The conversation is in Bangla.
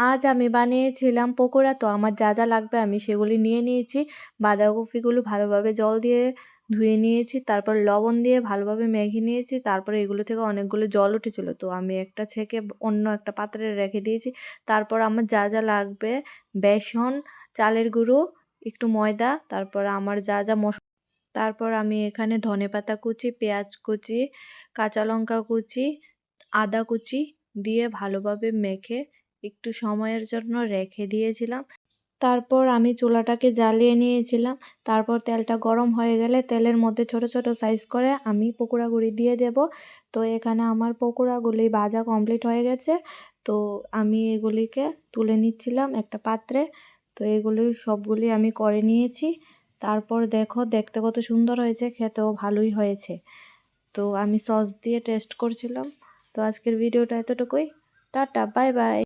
আজ আমি বানিয়েছিলাম পকোড়া। তো আমার যা যা লাগবে আমি সেগুলি নিয়ে নিয়েছি। বাঁধাকপিগুলো ভালোভাবে জল দিয়ে ধুয়ে নিয়েছি, তারপর লবণ দিয়ে ভালোভাবে মেখে নিয়েছি। তারপরে এগুলো থেকে অনেকগুলো জল উঠেছিল, তো আমি একটা ছেঁকে অন্য একটা পাত্রে রেখে দিয়েছি। তারপর আমার যা যা লাগবে বেসন, চালের গুঁড়ো, একটু ময়দা, তারপর আমার যা যা তারপর আমি এখানে ধনেপাতা কুচি, পেঁয়াজ কুচি, কাঁচা লঙ্কা কুচি, আদা কুচি দিয়ে ভালোভাবে মেখে একটু সময়ের জন্য রেখে দিয়েছিলাম। তারপর আমি চুলাটাকে জ্বালিয়ে নিয়েছিলাম। তারপর তেলটা গরম হয়ে গেলে তেলের মধ্যে ছোট ছোট সাইজ করে আমি পকোড়াগুলি দিয়ে দেব। তো এখানে আমার পকোড়াগুলি ভাজা কমপ্লিট হয়ে গেছে। তো আমি এগুলিকে তুলে নিচ্ছিলাম একটা পাত্রে। তো এগুলি সবগুলি আমি করে নিয়েছি। তারপর দেখো দেখতে কত সুন্দর হয়েছে, খেতেও ভালোই হয়েছে। তো আমি সস দিয়ে টেস্ট করছিলাম। তো আজকের ভিডিওটা এতটুকুই। Tata, bye bye.